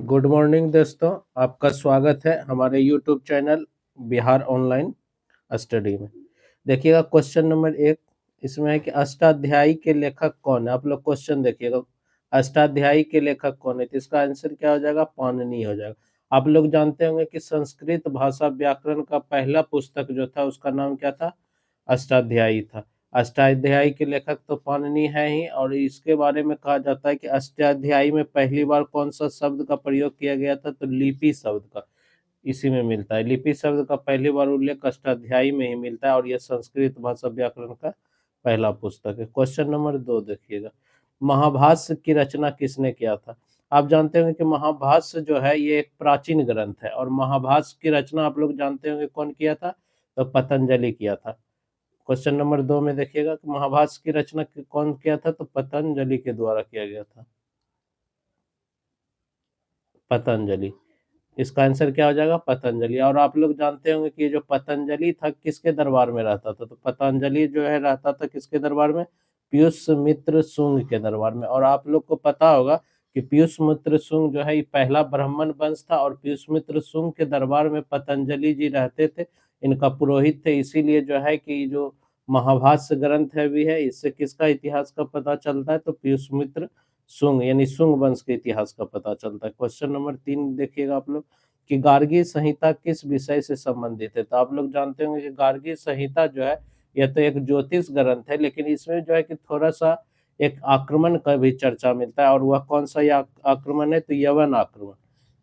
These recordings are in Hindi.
गुड मॉर्निंग दोस्तों। आपका स्वागत है हमारे YouTube channel Bihar online study में। देखिएगा क्वेश्चन नंबर 1 इसमें है कि अष्टाध्यायी के लेखक कौन है। आप लोग क्वेश्चन देखिएगा, अष्टाध्यायी के लेखक कौन है, तो इसका आंसर क्या हो जाएगा? पाणिनि हो जाएगा। आप लोग जानते होंगे कि संस्कृत भाषा व्याकरण का पहला पुस्तक जो था उसका नाम क्या था? अष्टाध्यायी था। अष्टाध्यायी के लेखक तो पाणिनि है ही, और इसके बारे में कहा जाता है कि अष्टाध्यायी में पहली बार कौन सा शब्द का प्रयोग किया गया था? तो लिपि शब्द का इसी में मिलता है। लिपि शब्द का पहली बार उल्लेख अष्टाध्यायी में ही मिलता है, और यह संस्कृत भाषा व्याकरण का पहला पुस्तक है। क्वेश्चन नंबर 2 देखिएगा, महाभाष्य की रचना किसने किया था? आप जानते होंगे कि महाभाष्य जो है ये एक प्राचीन ग्रंथ है, और महाभाष्य की रचना आप लोग जानते होंगे कौन किया था? तो पतंजलि किया था। क्वेश्चन नंबर 2 में देखिएगा कि महाभाष्य की रचना कौन किया था? तो पतंजलि के द्वारा किया गया था। पतंजलि, इसका आंसर क्या हो जाएगा? पतंजलि। और आप लोग जानते होंगे कि जो पतंजलि था किसके दरबार में रहता था? तो पतंजलि जो है रहता था किसके दरबार में? पीयूष मित्र शुंग के दरबार में। और आप लोग को पता होगा कि पीयूष मित्र शुंग जो है ये पहला ब्राह्मण वंश था, और पीयूष मित्र शुंग के दरबार में पतंजलि जी रहते थे, इनका पुरोहित थे। इसीलिए जो है कि जो महाभाष्य ग्रंथ है भी है, इससे किसका इतिहास का पता चलता है? तो पीयूष मित्र शुंग यानी शुंग वंश के इतिहास का पता चलता है। क्वेश्चन नंबर 3 देखिएगा आप लोग कि गार्गी संहिता किस विषय से संबंधित है? तो आप लोग जानते होंगे कि गार्गी संहिता जो है यह तो एक ज्योतिष ग्रंथ है, लेकिन इसमें जो है कि थोड़ा सा एक आक्रमण का भी चर्चा मिलता है। और वह कौन सा आक्रमण है? तो यवन आक्रमण।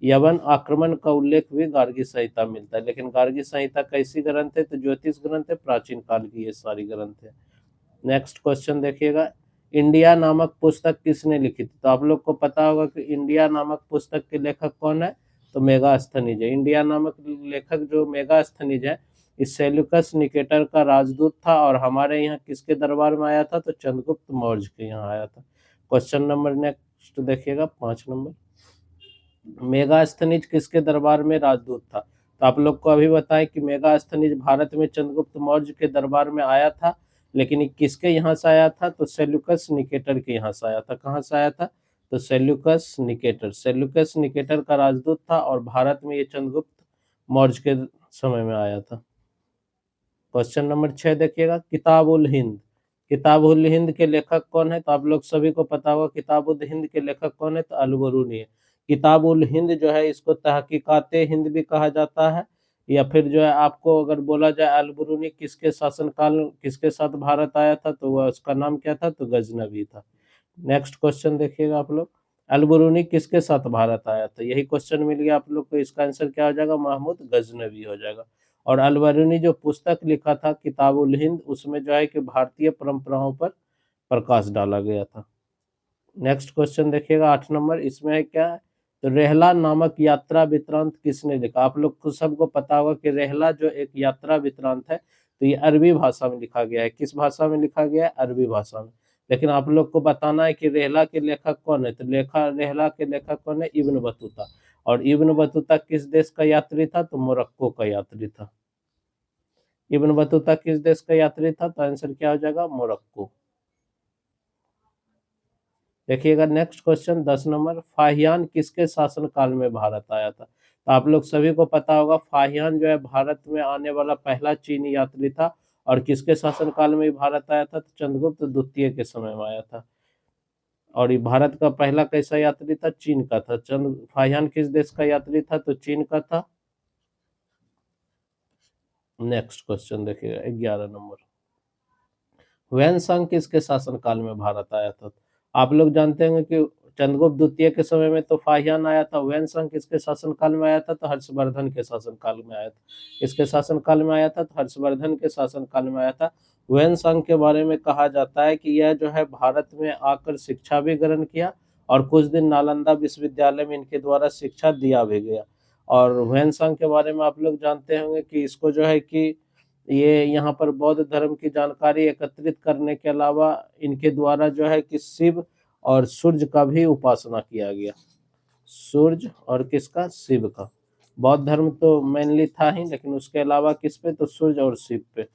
यवन आक्रमण का उल्लेख भी गार्गी संहिता मिलता है। लेकिन गार्गी संहिता कैसी ग्रंथ है? तो ज्योतिष ग्रंथ है, प्राचीन काल की ये सारी ग्रंथ है। नेक्स्ट क्वेश्चन देखिएगा, इंडिया नामक पुस्तक किसने लिखी थी? तो आप लोग को पता होगा कि इंडिया नामक पुस्तक के लेखक कौन है? तो मेगास्थनीज है। इंडिया नामक लेखक जो मेगास्थनीज है इस सेल्यूकस निकेटर का राजदूत था, और हमारे यहाँ किसके दरबार में आया था? तो चंद्रगुप्त मौर्य के यहाँ आया था। क्वेश्चन नंबर नेक्स्ट देखिएगा 5 नंबर, मेगास्थनीज किसके दरबार में राजदूत था? तो आप लोग को अभी बताएं कि मेगास्थनीज भारत में चंद्रगुप्त मौर्य के दरबार में आया था, लेकिन ये किसके यहाँ से आया था? तो सेल्यूकस निकेटर के यहाँ से आया था। कहाँ से आया था? तो सेल्यूकस निकेटर। सेल्यूकस निकेटर का राजदूत था, और भारत में ये चंद्रगुप्त मौर्य के समय में आया था। क्वेश्चन नंबर 6 देखिएगा, किताब उल हिंद। किताब उल हिंद के लेखक कौन है? तो आप लोग सभी को पता होगा किताब उल हिंद के लेखक कौन है? तो अल-बरूनी है। किताब उल हिंद जो है इसको तहकीकाते हिंद भी कहा जाता है, या फिर जो है आपको अगर बोला जाए अल-बरूनी किसके शासनकाल किसके साथ भारत आया था, तो वह उसका नाम क्या था? तो गजनवी था। नेक्स्ट क्वेश्चन देखिएगा आप लोग, अल-बरूनी किसके साथ भारत आया था? यही क्वेश्चन मिल गया आप लोग को, इसका आंसर क्या हो जाएगा? महमूद गजनवी हो जाएगा। और अल-बरूनी जो पुस्तक लिखा था किताब उल हिंद, उसमें जो है कि भारतीय परंपराओं पर प्रकाश डाला गया था। नेक्स्ट क्वेश्चन देखिएगा 8 नंबर, इसमें है क्या है? तो रेहला नामक यात्रा वृत्तांत किसने लिखा? आप लोग को सबको पता होगा कि रेहला जो एक यात्रा वृत्तांत है, तो ये अरबी भाषा में लिखा गया है। किस भाषा में लिखा गया है? अरबी भाषा में। लेकिन आप लोग को बताना है कि रेहला के लेखक कौन है? तो रेहला के लेखक कौन है? Ibn Battuta. और इब्न बतूता किस देश का यात्री था? तो मोरक्को का यात्री था। इब्न बतूता किस देश का यात्री था? तो आंसर क्या हो जाएगा? मोरक्को। देखिएगा नेक्स्ट क्वेश्चन 10 नंबर, फाहियान किसके शासनकाल में भारत आया था? तो आप लोग सभी को पता होगा फाहियान जो है भारत में आने वाला पहला चीनी यात्री था, और किसके शासनकाल में भारत आया था? तो चंद्रगुप्त द्वितीय के समय में आया था। और ये भारत का पहला कैसा यात्री था? चीन का था। फाहियान किस देश का यात्री था? तो चीन का था। नेक्स्ट क्वेश्चन देखिएगा 11 नंबर, वैनसांग किसके शासनकाल में भारत आया था? आप लोग जानते होंगे कि चंद्रगुप्त द्वितीय के समय में तो फाहियान आया था। वैनसांग किसके शासनकाल में आया था? तो हर्षवर्धन के शासनकाल में आया था। किसके शासनकाल में आया था? तो हर्षवर्धन के शासनकाल में आया था। वैनसांग के बारे में कहा जाता है कि यह जो है भारत में आकर शिक्षा भी ग्रहण किया, और कुछ दिन नालंदा विश्वविद्यालय में इनके द्वारा शिक्षा दिया भी गया। और वैनसांग के बारे में आप लोग जानते होंगे कि इसको जो है कि ये यहाँ पर बौद्ध धर्म की जानकारी एकत्रित करने के अलावा इनके द्वारा जो है कि शिव और सूर्य का भी उपासना किया गया। सूर्य और किसका? शिव का। बौद्ध धर्म तो मेनली था ही, लेकिन उसके अलावा किस पे? तो सूर्य और शिव पे।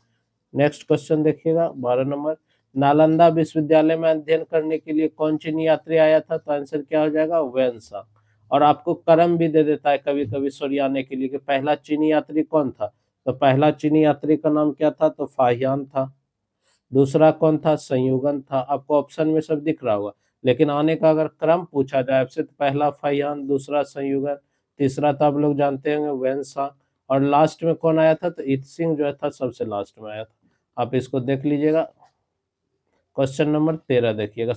नेक्स्ट क्वेश्चन देखिएगा 12 नंबर, नालंदा विश्वविद्यालय में अध्ययन करने के लिए कौन चीनी यात्री आया था? तो आंसर क्या हो जाएगा? वैनसांग। और आपको क्रम भी दे देता है कभी कभी सरियाने के लिए कि पहला चीनी यात्री कौन था। तो पहला चीनी यात्री का नाम क्या था, तो फाहियान था। दूसरा कौन था, संयुगन था। आपको ऑप्शन में सब दिख रहा होगा, लेकिन आने का अगर क्रम पूछा जाए आपसे तो पहला फाहियान, दूसरा संयुगन, तीसरा तो आप लोग जानते होंगे वेनसा, और लास्ट में कौन आया था, तो इत्सिंग जो था सबसे लास्ट में आया था। आप इसको देख लीजिएगा। क्वेश्चन नंबर 13 देखिएगा,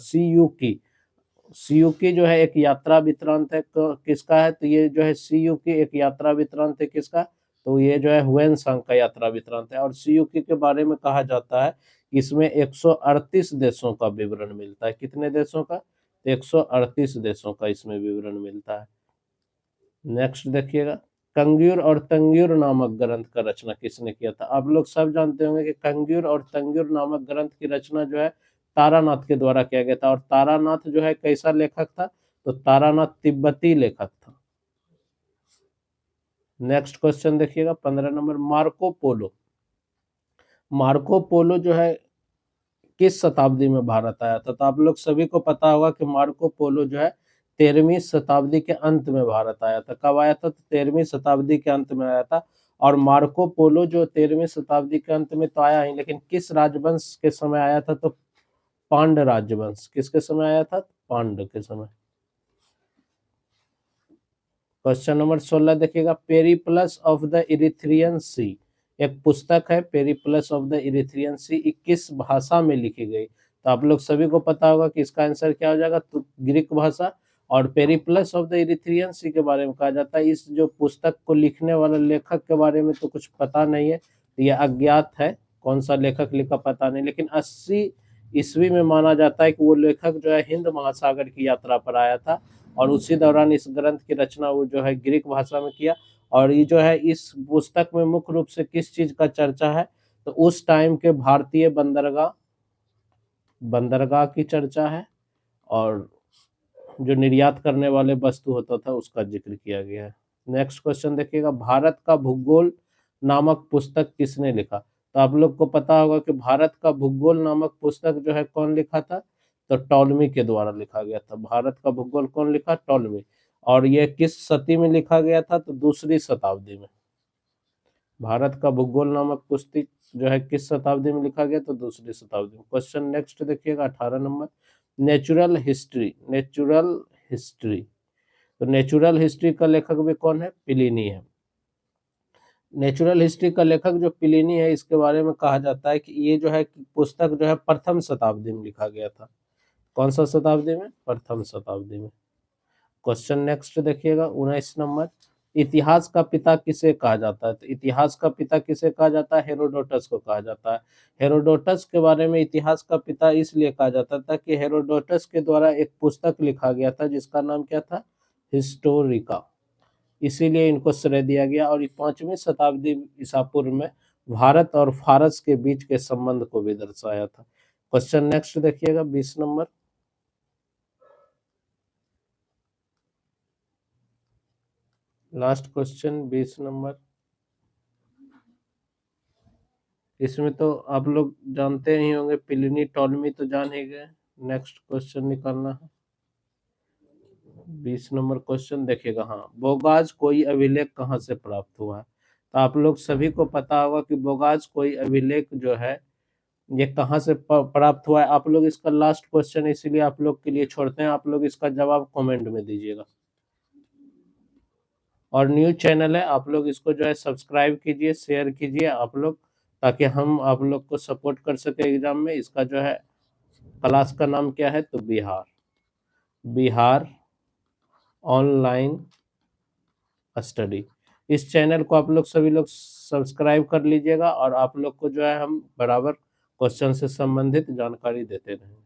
सीयूकी जो है एक यात्रा वृत्तांत है, किसका है, तो ये जो है सीयूकी एक यात्रा वृत्तांत है, किसका, तो ये जो है हुएनसांग का यात्रा वृत्तांत है। और सीयूकी के बारे में कहा जाता है कि इसमें 138 देशों का विवरण मिलता है। कितने देशों का, 138 देशों का इसमें विवरण मिलता है। नेक्स्ट देखिएगा, कंग्यूर और तंग्यूर नामक ग्रंथ का रचना किसने किया था। आप लोग सब जानते होंगे कि कंग्यूर और तंग्यूर नामक ग्रंथ की रचना जो है तारानाथ के द्वारा किया गया था। और तारानाथ जो है कैसा लेखक था, तो तारानाथ तिब्बती लेखक था। नेक्स्ट क्वेश्चन देखिएगा 15 number, Marco Polo. Marco Polo जो है किस शताब्दी में भारत आया था, तो आप लोग सभी को पता होगा कि मार्को पोलो जो है 13वीं शताब्दी के अंत में भारत आया था। कब आया था, तो 13वीं शताब्दी के अंत में आया था। और मार्को पोलो जो 13वीं शताब्दी के अंत में तो आया ही, लेकिन किस राजवंश के समय आया था, तो पांड राजवंश। किसके समय आया था, पांड के समय। क्वेश्चन नंबर 16 देखिएगा, पेरिप्लस ऑफ द इरिथ्रियन सी। एक पुस्तक है पेरिप्लस ऑफ द इरिथ्रियन सी, 21 भाषा में लिखी गई। तो आप लोग सभी को पता होगा कि इसका आंसर क्या हो जाएगा, तो ग्रीक भाषा। और पेरिप्लस ऑफ द इरिथ्रियन सी के बारे में कहा जाता है, इस जो पुस्तक को लिखने वाले लेखक के बारे में तो कुछ पता नहीं है, तो यह अज्ञात है, कौन सा लेखक लिखा पता नहीं। लेकिन 80 ईस्वी में माना जाता है कि वो लेखक जो है हिंद महासागर की यात्रा पर आया था, और उसी दौरान इस ग्रंथ की रचना वो जो है ग्रीक भाषा में किया। और ये जो है इस पुस्तक में मुख्य रूप से किस चीज का चर्चा है, तो उस टाइम के भारतीय बंदरगाह बंदरगाह की चर्चा है, और जो निर्यात करने वाले वस्तु होता था उसका जिक्र किया गया है। नेक्स्ट क्वेश्चन देखिएगा, भारत का भूगोल नामक पुस्तक किसने लिखा। तो आप लोग को पता होगा कि भारत का भूगोल नामक पुस्तक जो है कौन लिखा था, तो टॉलमी के द्वारा लिखा गया था। भारत का भूगोल कौन लिखा, टॉलमी। और यह किस सदी में लिखा गया था, तो दूसरी शताब्दी में। भारत का भूगोल नामक पुस्तक जो है किस शताब्दी में लिखा गया, तो दूसरी शताब्दी में। क्वेश्चन नेक्स्ट देखिएगा 18 नंबर, नेचुरल हिस्ट्री। तो नेचुरल हिस्ट्री का लेखक भी कौन है, प्लिनी है। नेचुरल हिस्ट्री का लेखक जो प्लिनी है, इसके बारे में कहा जाता है कि ये जो है पुस्तक जो है प्रथम शताब्दी में लिखा गया था। कौन सा शताब्दी में, प्रथम शताब्दी में। क्वेश्चन नेक्स्ट देखिएगा 19 नंबर, इतिहास का पिता किसे कहा जाता है। तो इतिहास का पिता किसे कहा जाता है, हेरोडोटस को कहा जाता है। हेरोडोटस के बारे में इतिहास का पिता इसलिए कहा जाता था कि हेरोडोटस के द्वारा एक पुस्तक लिखा गया था जिसका नाम क्या था, हिस्टोरिका। इसीलिए इनको श्रेय दिया गया। और 5वीं शताब्दी ईसा पूर्व में भारत और फारस के बीच के संबंध को भी दर्शाया था। क्वेश्चन नेक्स्ट देखिएगा 20 नंबर, लास्ट क्वेश्चन 20 नंबर। इसमें तो आप लोग जानते ही होंगे, प्लिनी टॉलमी तो जान ही गए। नेक्स्ट क्वेश्चन निकालना है 20 नंबर क्वेश्चन देखिएगा। हाँ, बोगाज कोई अभिलेख कहाँ से प्राप्त हुआ है। तो आप लोग सभी को पता होगा कि बोगाज कोई अभिलेख जो है ये कहाँ से प्राप्त हुआ है। आप लोग इसका लास्ट क्वेश्चन इसीलिए आप लोग के लिए छोड़ते हैं, आप लोग इसका जवाब कमेंट में दीजिएगा। और न्यूज चैनल है, आप लोग इसको जो है सब्सक्राइब कीजिए, शेयर कीजिए आप लोग, ताकि हम आप लोग को सपोर्ट कर सके एग्जाम में। इसका जो है क्लास का नाम क्या है, तो बिहार ऑनलाइन स्टडी। इस चैनल को आप लोग सभी लोग सब्सक्राइब कर लीजिएगा, और आप लोग को जो है हम बराबर क्वेश्चन से संबंधित जानकारी देते रहेंगे।